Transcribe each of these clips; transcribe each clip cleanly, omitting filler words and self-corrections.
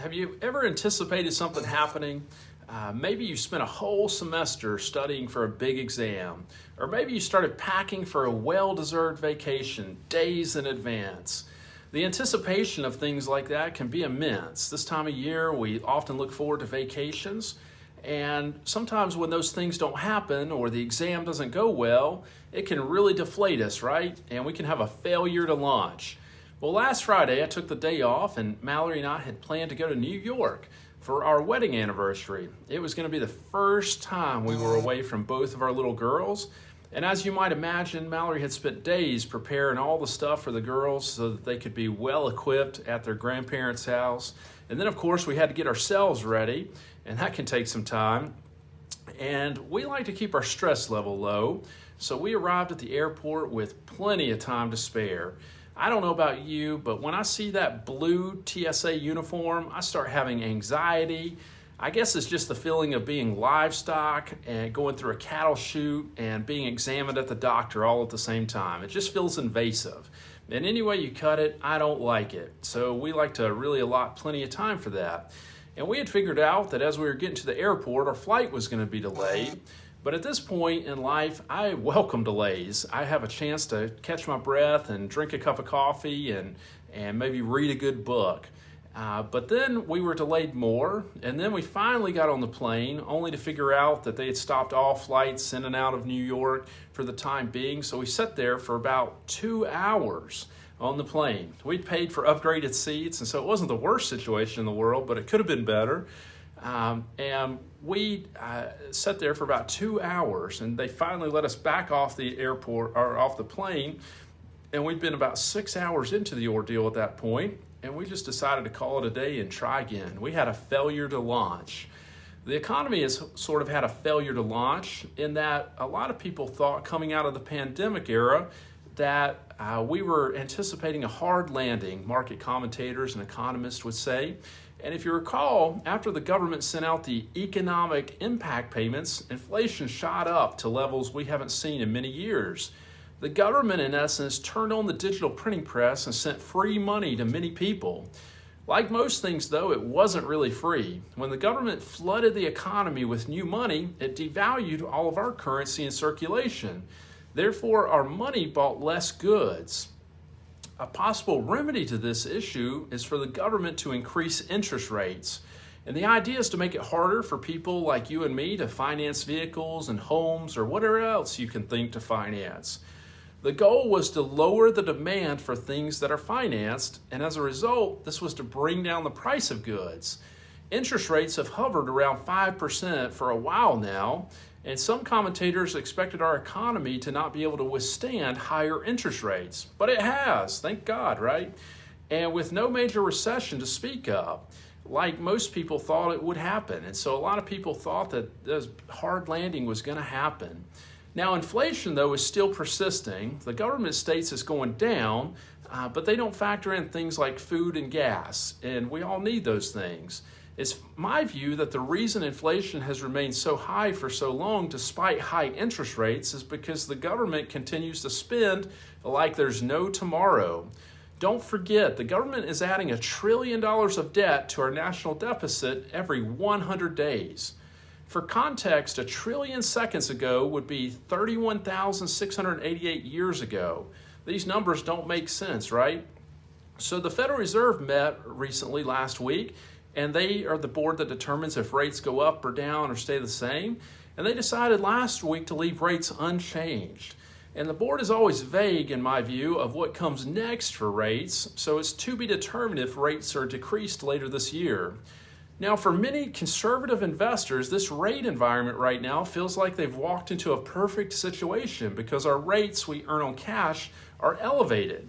Have you ever anticipated something happening? Maybe you spent a whole semester studying for a big exam, or maybe you started packing for a well-deserved vacation days in advance. The anticipation of things like that can be immense. This time of year, we often look forward to vacations, and sometimes when those things don't happen or the exam doesn't go well, it can really deflate us, right? And we can have a failure to launch. Well, last Friday, I took the day off, and Mallory and I had planned to go to New York for our wedding anniversary. It was going to be the first time we were away from both of our little girls. And as you might imagine, Mallory had spent days preparing all the stuff for the girls so that they could be well equipped at their grandparents' house. And then, of course, we had to get ourselves ready, and that can take some time. And we like to keep our stress level low, so we arrived at the airport with plenty of time to spare. I don't know about you, but when I see that blue TSA uniform, I start having anxiety. I guess it's just the feeling of being livestock and going through a cattle chute and being examined at the doctor all at the same time. It just feels invasive. And any way you cut it, I don't like it. So we like to really allot plenty of time for that. And we had figured out that as we were getting to the airport, our flight was going to be delayed. But at this point in life, I welcome delays. I have a chance to catch my breath and drink a cup of coffee and maybe read a good book. But then we were delayed more, and then we finally got on the plane, only to figure out that they had stopped all flights in and out of New York for the time being. So we sat there for about 2 hours on the plane. We'd paid for upgraded seats, and so it wasn't the worst situation in the world, but it could have been better. And we sat there for about 2 hours, and they finally let us back off the airport or off the plane. And we'd been about 6 hours into the ordeal at that point, and we just decided to call it a day and try again. We had a failure to launch. The economy has sort of had a failure to launch in that a lot of people thought coming out of the pandemic era that we were anticipating a hard landing, market commentators and economists would say. And if you recall, after the government sent out the economic impact payments, inflation shot up to levels we haven't seen in many years. The government, in essence, turned on the digital printing press and sent free money to many people. Like most things, though, it wasn't really free. When the government flooded the economy with new money, it devalued all of our currency in circulation. Therefore, our money bought less goods. A possible remedy to this issue is for the government to increase interest rates. And the idea is to make it harder for people like you and me to finance vehicles and homes or whatever else you can think to finance. The goal was to lower the demand for things that are financed, and as a result, this was to bring down the price of goods. Interest rates have hovered around 5% for a while now, and some commentators expected our economy to not be able to withstand higher interest rates. But it has, thank God, right? And with no major recession to speak of, like most people thought it would happen. And so a lot of people thought that this hard landing was going to happen. Now, inflation, though, is still persisting. The government states it's going down, but they don't factor in things like food and gas, and we all need those things. It's my view that the reason inflation has remained so high for so long despite high interest rates is because the government continues to spend like there's no tomorrow. Don't forget, the government is adding $1 trillion of debt to our national deficit every 100 days. For context, 1 trillion seconds ago would be 31,688 years ago. These numbers don't make sense, right? So the Federal Reserve met recently last week, and they are the board that determines if rates go up or down or stay the same. And they decided last week to leave rates unchanged. And the board is always vague, in my view, of what comes next for rates, so it's to be determined if rates are decreased later this year. Now, for many conservative investors, this rate environment right now feels like they've walked into a perfect situation because our rates we earn on cash are elevated.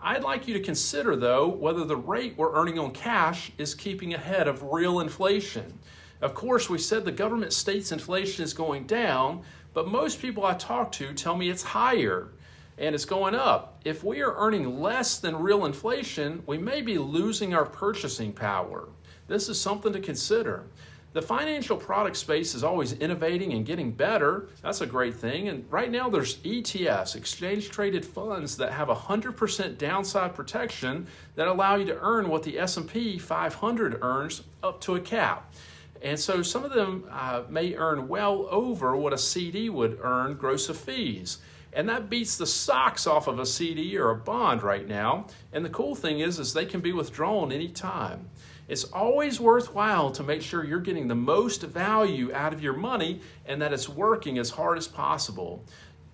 I'd like you to consider, though, whether the rate we're earning on cash is keeping ahead of real inflation. Of course, we said the government states inflation is going down, but most people I talk to tell me it's higher and it's going up. If we are earning less than real inflation, we may be losing our purchasing power. This is something to consider. The financial product space is always innovating and getting better. That's a great thing. And right now there's ETFs, exchange traded funds, that have 100% downside protection that allow you to earn what the S&P 500 earns up to a cap. And so some of them may earn well over what a CD would earn gross of fees. And that beats the socks off of a CD or a bond right now. And the cool thing is they can be withdrawn anytime. It's always worthwhile to make sure you're getting the most value out of your money and that it's working as hard as possible.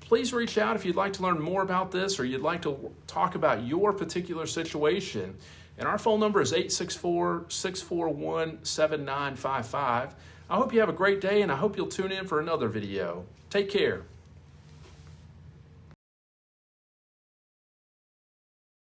Please reach out if you'd like to learn more about this or you'd like to talk about your particular situation. And our phone number is 864-641-7955. I hope you have a great day, and I hope you'll tune in for another video. Take care.